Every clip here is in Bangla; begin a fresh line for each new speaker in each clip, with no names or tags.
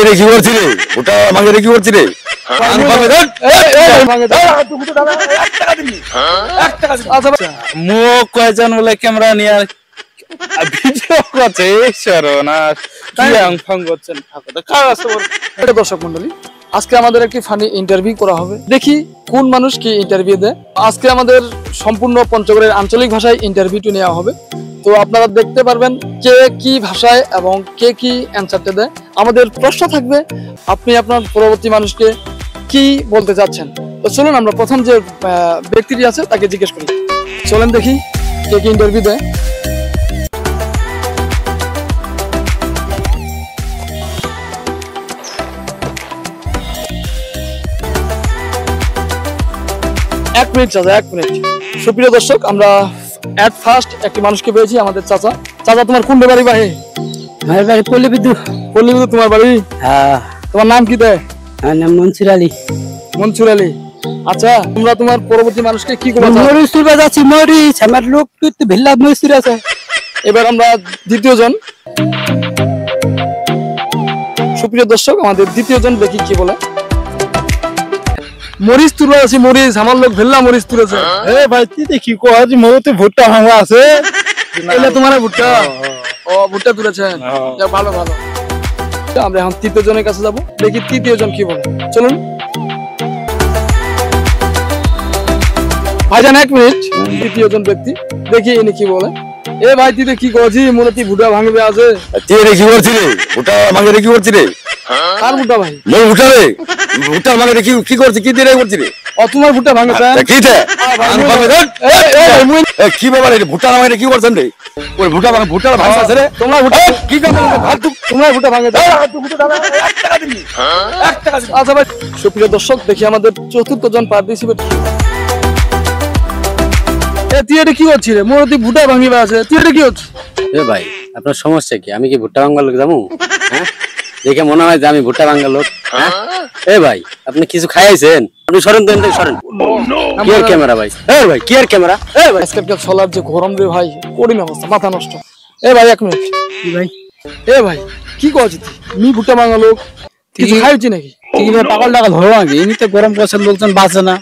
রে কি করছিস রে? ওটা আমাকে রে কি করছিস রে?
মুখ কয়জন বলে ক্যামেরা নিয়ে ভিডিও করছে সর্বনাশ কি আংফাং করছেন ঠাকুর।
দর্শক মন্ডলী, আজকে আমাদের একটি ফানি ইন্টারভিউ করা হবে, দেখি কোন মানুষ কি ইন্টারভিউ দেয়। আজকে আমাদের সম্পূর্ণ পঞ্চগড়ের আঞ্চলিক ভাষায় ইন্টারভিউটি নেওয়া হবে। তো আপনারা দেখতে পারবেন কে কি ভাষায় এবং কে কি অ্যান্সারটা দেয়। আমাদের প্রশ্ন থাকবে আপনি আপনার পরবর্তী মানুষকে কি বলতে চাচ্ছেন। তো চলুন আমরা প্রথম যে ব্যক্তিটি আছে তাকে জিজ্ঞেস করি। চলেন দেখি কে কি ইন্টারভিউ দেয়। এক মিনিট চাচা, এক মিনিট। সুপ্রিয় দর্শক, আমরা এট ফার্স্ট একটি মানুষকে পেয়েছি, আমাদের চাচা। চাচা, তোমার কোন বাড়ি? ভাই
আমার বাড়ি পল্লীবিদ্যুৎ।
পল্লীবিদ্যুৎ তোমার বাড়ি?
হ্যাঁ।
তোমার নাম কি দেয়?
আমার নাম মনসুর আলী।
মনসুর আলী। আচ্ছা, তোমরা তোমার পরবর্তী মানুষকে কি করবে?
মরিচ তুলবা যাচ্ছি, মরিচ আমার লোক তো ভিল্লা মরিচ আছে।
এবার আমরা দ্বিতীয় জন। সুপ্রিয় দর্শক, আমাদের দ্বিতীয় জন দেখি কি বলে। মরিচ তুলে আছি, মরিচ আমার লোক ভেল্লা মরিচ তুলেছে।
এ ভাই তুই দেখি কজ মোতে ভুট্টা ভাঙা আছে।
এলে তোমার ভুট্টা? ও, ভুট্টা তুলেছেন, ভালো ভালো। আমরা এখন তৃতীয় জনের কাছে যাব, দেখি তৃতীয় জন কি বলে। চলুন ভাইজান, এক মিনিট। তৃতীয় জন ব্যক্তি, দেখি ইনি কি বলে। এ ভাই, তুই কি করছিস? মনে তুই ভুট্টা ভাঙবে আছে।
তুই রে কি করছিস রে? ওটা আমাকে রে কি করছিস রে?
কার ভুট্টা ভাই?
মোর ভুট্টা রে। ভুট্টা আমাকে রে কি করছিস? কি দিয়ে করছিস রে?
ও, তোমার ভুট্টা ভাঙেছে?
কি দে? কি ব্যাপার রে? ভুট্টা আমাকে রে কি করছেন রে? ওই ভুট্টা ভাঙা, ভুট্টা ভাঙা আছে রে।
তোমার ভুট্টা
কি কথা?
তোমার ভুট্টা ভাঙেছে? আচ্ছা ভাই। সুপ্রিয় দর্শক, দেখি আমাদের চতুর্থ জন পার্টিসিপেট। তুই এটা কি করছিস রে? মোর তুই ভুট্টা ভাঙিবা আছে, তুই এটা কি হচ্ছে?
এ ভাই, আপনার সমস্যা কি? আমি কি ভুট্টা ভাঙ্গার লোক যাবো? হ্যাঁ, দেখে মনে হয় যে আমি ভুট্টা ভাঙ্গার লোক। এ ভাই, আপনি কিছু খাইছেন? আপনি সরেন তো, সরেন। কি আর ক্যামেরা ভাই? এ ভাই, কি আর ক্যামেরা? এ ভাই,
আজকালকার চলার যে গরম রে ভাই, কঠিন অবস্থা, মাথা নষ্ট। এ ভাই, এক মিনিট।
কি ভাই?
এ ভাই, কি করছিস তুই? মি ভুট্টা ভাঙা লোক, কিছু খাইছি নাকি?
পাগল টাকা ধরো নাকি? এমনিতে গরম করছে, লোকজন বাঁচে না।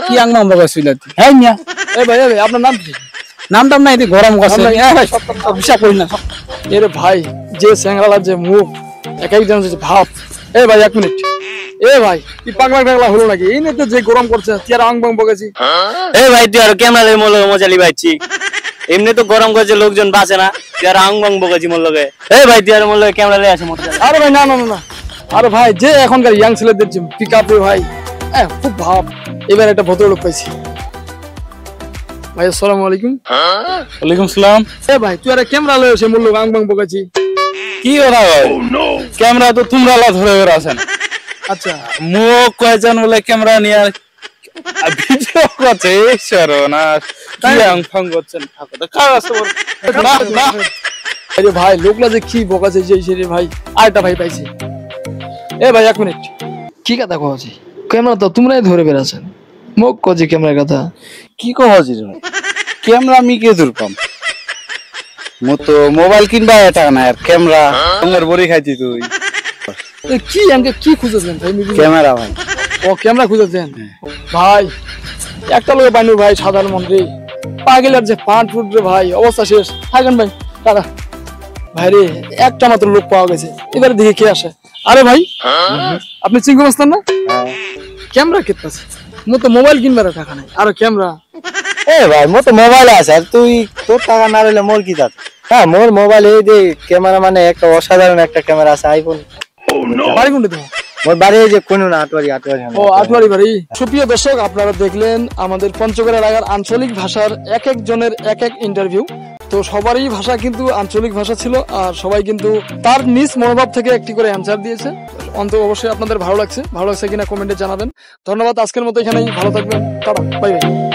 কি আংমা বগাইছিল? হ্যাঁ মিয়া।
এ ভাই, আপনার নাম কি?
নামটাম না, এটি গরম করছে। বিশ্বাস করি না।
এরে ভাই, যে স্যাংরালার যে মুখ, এক একজন যে ভাব। এ ভাই, এক মিনিট। এ ভাই, তুই পাগলা টাগলা হলো নাকি? এই নিয়ে যে গরম করছে, তুই আর আং বাং বগেছি।
এ ভাই, তুই আর ক্যামেরা মজালি পাইছি। এমনি তো গরম করছে, লোকজন বাঁচে না। তুই আর আং বাং বগেছি মোর লগে। এ ভাই, তুই আর মোর লগে ক্যামেরা লয়ে আসে মোর।
আরে ভাই, না না না। আরে ভাই, যে এখনকার ইয়াং ছেলেদের যে পিক আপ রে ভাই, খুব ভাব। এবার একটা ভদ্রলোক পাইছি। ভাই, আসসালামু আলাইকুম।
ওয়ালাইকুম সালাম।
এ ভাই, তুই আর ক্যামেরা লয়ে এসে মোর লোক আং বাং বগেছি।
কি কথা ভাই? ক্যামেরা তো তোমরা ধরে বের আছেন।
আচ্ছা,
মুখ কয়জন বলে ক্যামেরা নিয়ে ভিডিও করছে সর্বনাশ কি আংফাং করছেন ঠাকুর।
ভাই, লোকলা যে কি বকাছে যে ভাই। আরেকটা ভাই পাইছি। এ ভাই, এক মিনিট। কি কথা কছি? ক্যামেরা তো তোমরাই ধরে বেড়াছেন, মুখ কজি ক্যামেরার কথা।
কি কহছিস? ক্যামেরা আমি কে দূর পাম? মতো মোবাইল কিনবা টাকা না, আর ক্যামেরা তোমার বড়ি খাইছি তুই।
কি আমাকে কি খুঁজেছেন ভাই?
ক্যামেরা ভাই।
ও, ক্যামেরা খুঁজেছেন ভাই? একটা লোক বাইনু ভাই, সাধারণ মন্ত্রী পাগেলার যে পাঁচ ফুট রে ভাই, অবস্থা শেষ। থাকেন ভাই, দাদা ভাই রে, একটা মাত্র লোক পাওয়া গেছে। এবারে দেখে কে আসে। আরে ভাই, আপনি চিংড়ি মাস্তান না? ক্যামেরা কেটে আছে, মতো মোবাইল কিনবার টাকা নাই, আর ক্যামেরা।
এ ভাই, মোর তো মোবাইল আছে, আর তুই তোর টাকা না রইলে মোর কি দাঁত? হ্যাঁ, মোর মোবাইল এই যে ক্যামেরা, মানে একটা অসাধারণ একটা ক্যামেরা আছে, আইফোন।
বাড়ি কোনটা তোমার?
মোর বাড়ি এই যে কোন না, আটবাড়ি।
ও, আটবাড়ি বাড়ি। সুপ্রিয় দর্শক, আপনারা দেখলেন আমাদের পঞ্চগড় এলাকার আঞ্চলিক ভাষার এক এক জনের এক এক ইন্টারভিউ। তো সবারই ভাষা কিন্তু আঞ্চলিক ভাষা ছিল, আর সবাই কিন্তু তার নিজ মনোভাব থেকে একটি করে অ্যান্সার দিয়েছে। অন্তত অবশ্যই আপনাদের ভালো লাগছে কিনা কমেন্টে জানাবেন। ধন্যবাদ। আজকের মতো এখানেই, ভালো থাকবেন, টাটা, বাই বাই।